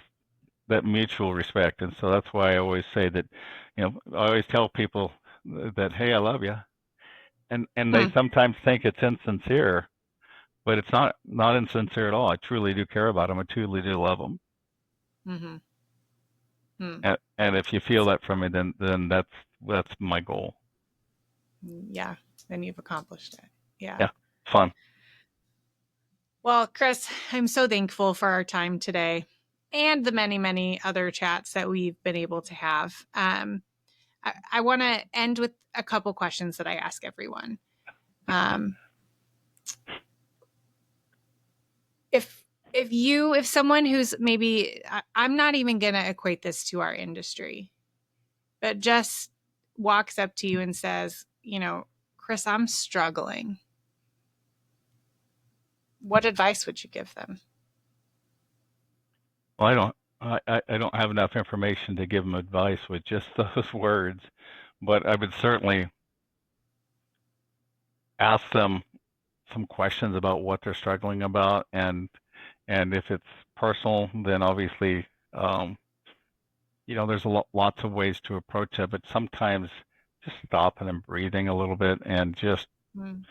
S2: that mutual respect. And so that's why I always say that, I always tell people that, "Hey, I love you," and they
S3: Hmm.
S2: sometimes think it's insincere, but it's not insincere at all. I truly do care about them. I truly do love them.
S3: Mhm. Hmm.
S2: And if you feel that from me, then that's my goal.
S3: Yeah. Then you've accomplished it. Yeah.
S2: Yeah, fun.
S3: Well, Chris, I'm so thankful for our time today and the many, many other chats that we've been able to have. I want to end with a couple questions that I ask everyone. Um, if if someone who's maybe I'm not even going to equate this to our industry, but just walks up to you and says, Chris, I'm struggling. What advice would you give them?
S2: Well, I don't have enough information to give them advice with just those words, but I would certainly ask them some questions about what they're struggling about, and if it's personal, then obviously, um, there's lots of ways to approach it, but sometimes just stopping and breathing a little bit and just
S3: Mm.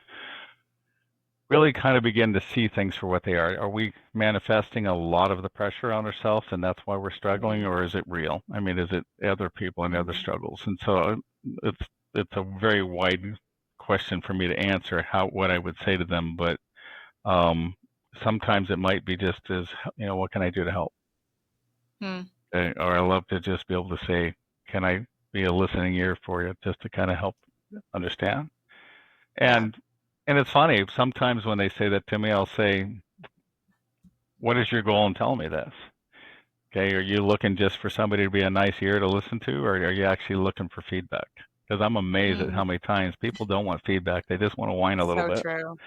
S2: really kind of begin to see things for what they are. Are we manifesting a lot of the pressure on ourselves and that's why we're struggling, or is it real? I mean, is it other people and other
S3: Mm-hmm.
S2: struggles? And so it's it's a very wide question for me to answer what I would say to them, but um, sometimes it might be just as, what can I do to help?
S3: Mm.
S2: Or I love to just be able to say, can I be a listening ear for you just to kind of help understand?
S3: Yeah.
S2: And it's funny, sometimes when they say that to me, I'll say, what is your goal in telling me this? Okay, are you looking just for somebody to be a nice ear to listen to, or are you actually looking for feedback? Because I'm amazed at how
S3: Mm.
S2: many times people don't want feedback. They just want to whine a little
S3: So
S2: bit.
S3: true.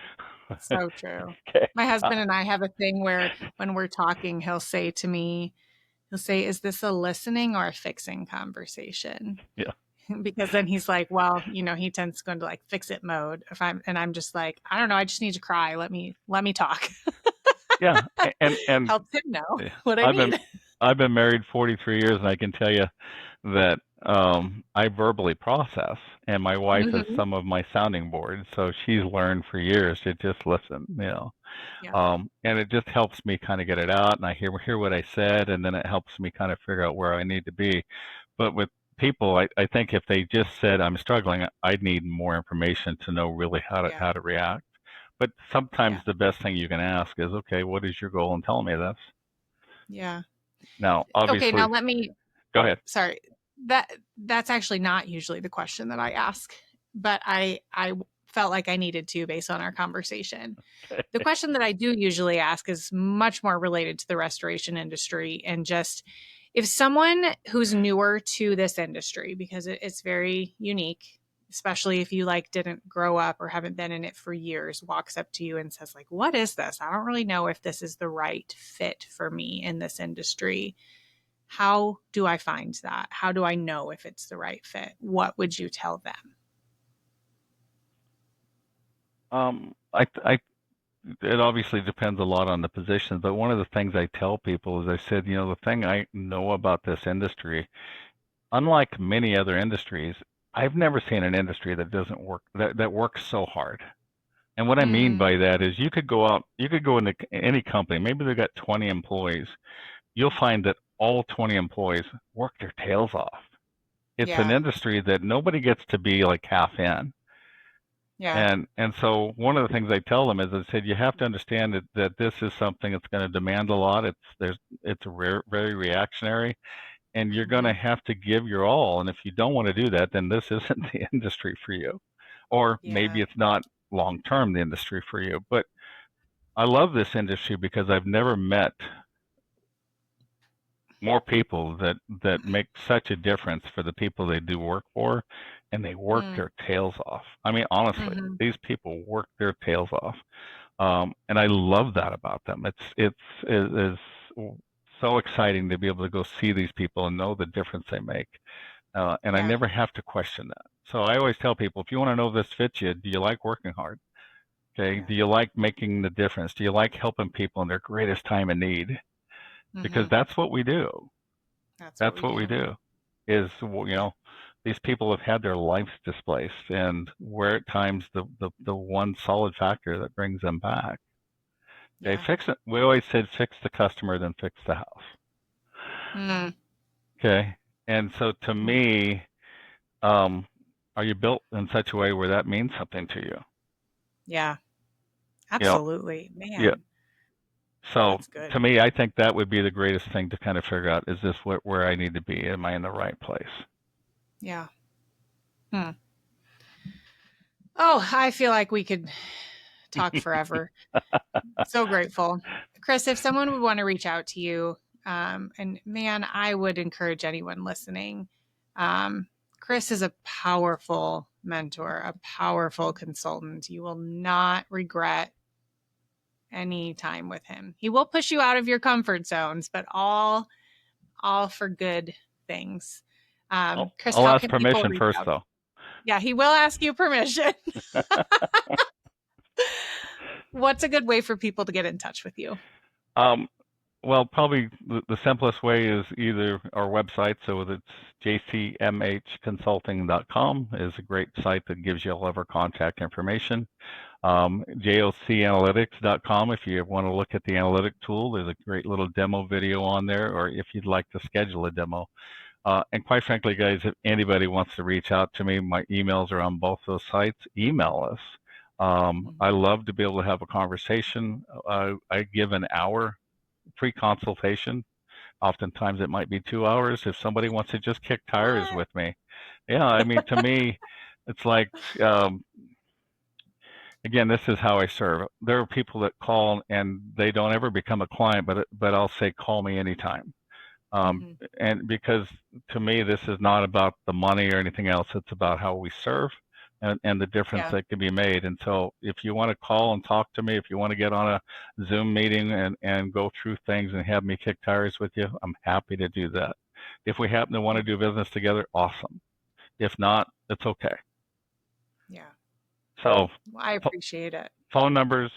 S3: So true.
S2: Okay.
S3: My husband and I have a thing where when we're talking, he'll say to me, he'll say, is this a listening or a fixing conversation?
S2: Yeah.
S3: Because then he's like, well, he tends to go into like fix it mode. I'm just like, I don't know, I just need to cry. Let me talk.
S2: Yeah. And
S3: Helps him know what I
S2: I've been
S3: need.
S2: I've been married 43 years, and I can tell you that I verbally process, and my wife is
S3: Hmm.
S2: some of my sounding board. So she's learned for years to just listen,
S3: Yeah.
S2: and it just helps me kind of get it out, and I hear what I said, and then it helps me kind of figure out where I need to be. But with people, I think if they just said I'm struggling, I'd need more information to know really
S3: Yeah.
S2: how to react. But sometimes
S3: Yeah.
S2: the best thing you can ask is, okay, what is your goal in telling me this?
S3: Yeah.
S2: Now,
S3: Okay. Now
S2: obviously,
S3: let me,
S2: go ahead.
S3: sorry, that's actually not usually the question that I ask, but I felt like I needed to based on our conversation. The question that I do usually ask is much more related to the restoration industry, and just if someone who's newer to this industry, because it's very unique, especially if you like didn't grow up or haven't been in it for years, walks up to you and says like, what is this? I don't really know if this is the right fit for me in this industry. How do I find that? How do I know if it's the right fit? What would you tell them?
S2: I it obviously depends a lot on the position, but one of the things I tell people is I said, the thing I know about this industry unlike many other industries, I've never seen an industry that doesn't work, that works so hard. And what I mean
S3: Mm,
S2: by that is you could go into any company, maybe they've got 20 employees. You'll find that all 20 employees work their tails off. It's an
S3: yeah.
S2: industry that nobody gets to be like half in.
S3: Yeah.
S2: And so one of the things I tell them is I said you have to understand that this is something that's going to demand a lot. It's very reactionary, and you're going to
S3: Hmm.
S2: have to give your all. And if you don't want to do that, then this isn't the industry for you, or maybe
S3: Yeah.
S2: it's not long term the industry for you. But I love this industry because I've never met more people that make such a difference for the people they do work for, and they work
S3: Mm,
S2: their tails off. I mean, honestly,
S3: hmm.
S2: these people work their tails off, and I love that about them. It is so exciting to be able to go see these people and know the difference they make, and I
S3: Yeah.
S2: never have to question that. So I always tell people, if you want to know if this fits you, do you like working hard? Okay,
S3: Yeah.
S2: do you like making the difference? Do you like helping people in their greatest time of need? Because
S3: Hmm.
S2: that's what we do.
S3: That's what
S2: That's
S3: we
S2: what we
S3: do.
S2: do. Is these people have had their lives displaced, and we're at times the one solid factor that brings them back. Okay,
S3: Yeah.
S2: fix it. We always said fix the customer, then fix the house.
S3: Mm,
S2: Okay, and so to
S3: mhm.
S2: me, um, are you built in such a way where that means something to you?
S3: Yeah.
S2: You know,
S3: Absolutely.
S2: yeah.
S3: Man,
S2: So
S3: that's good.
S2: to me, I think that would be the greatest thing to kind of figure out: is this where I need to be? Am I in the right place?
S3: Yeah. Hmm. Oh, I feel like we could talk forever. So grateful. Chris, if someone would want to reach out to you, and man, I would encourage anyone listening. Um, Chris is a powerful mentor, a powerful consultant. You will not regret any time with him. He will push you out of your comfort zones, but all for good things. Chris,
S2: I'll
S3: how
S2: ask
S3: can people
S2: permission
S3: reach
S2: first,
S3: out?
S2: though.
S3: Yeah, he will ask you permission. What's a good way for people to get in touch with you?
S2: Um, well, probably the simplest way is either our website. So it's jcmhconsulting.com is a great site that gives you all of our contact information. jocanalytics.com if you want to look at the analytic tool. There's a great little demo video on there, or if you'd like to schedule a demo. And quite frankly, guys, if anybody wants to reach out to me, my emails are on both those sites. Email us. I
S3: Mhm.
S2: love to be able to have a conversation. I give an hour free consultation. Oftentimes it might be 2 hours if somebody wants to just kick tires
S3: What?
S2: with me. Yeah, I mean, to me, it's like, um, again, this is how I serve. There are people that call and they don't ever become a client, but I'll say, call me anytime. Um,
S3: Mhm.
S2: and because to me, this is not about the money or anything else. It's about how we serve and the difference
S3: Yeah.
S2: that can be made. And so if you want to call and talk to me, if you want to get on a Zoom meeting and go through things and have me kick tires with you, I'm happy to do that. If we happen to want to
S3: Mm.
S2: do business together, awesome. If not, it's okay.
S3: Yeah.
S2: So
S3: Well, I appreciate it.
S2: phone numbers,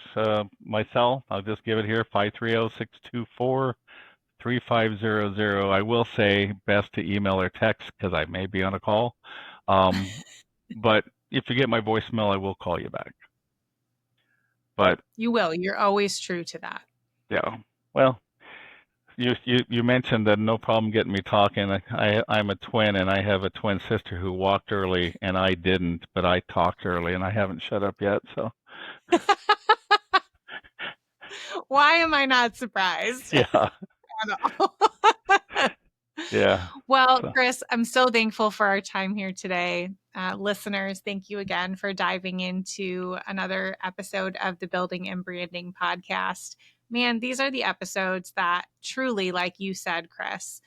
S2: my cell, I'll just give it here, 530-624-3500. I will say best to email or text because I may be on a call. But if you get my voicemail, I will call you back. But
S3: You will. You're always true to that.
S2: yeah, well, you mentioned that no problem getting me talking. I'm a twin, and I have a twin sister who walked early, and I didn't, but I talked early, and I haven't shut up yet. So
S3: Why am I not surprised
S2: yeah,
S3: at all?
S2: yeah.
S3: Well,
S2: So
S3: Chris, I'm so thankful for our time here today. Listeners, thank you again for diving into another episode of the Building and Branding podcast. Man, these are the episodes that truly, like you said, Chris,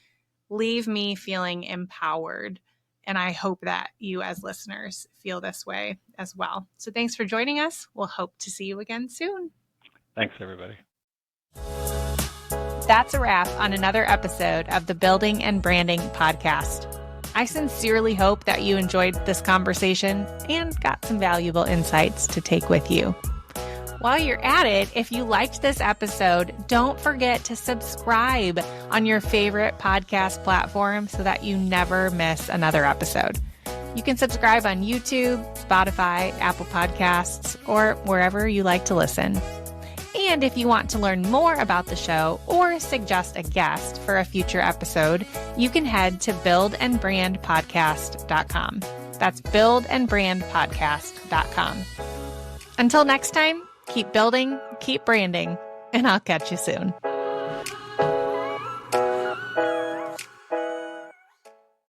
S3: leave me feeling empowered. And I hope that you, as listeners, feel this way as well. So thanks for joining us. We'll hope to see you again soon.
S2: thanks, everybody.
S3: That's a wrap on another episode of the Building and Branding podcast. I sincerely hope that you enjoyed this conversation and got some valuable insights to take with you. While you're at it, if you liked this episode, don't forget to subscribe on your favorite podcast platform so that you never miss another episode. You can subscribe on YouTube, Spotify, Apple Podcasts, or wherever you like to listen. And if you want to learn more about the show or suggest a guest for a future episode, you can head to buildandbrandpodcast.com. That's buildandbrandpodcast.com. Until next time, keep building, keep branding, and I'll catch you soon.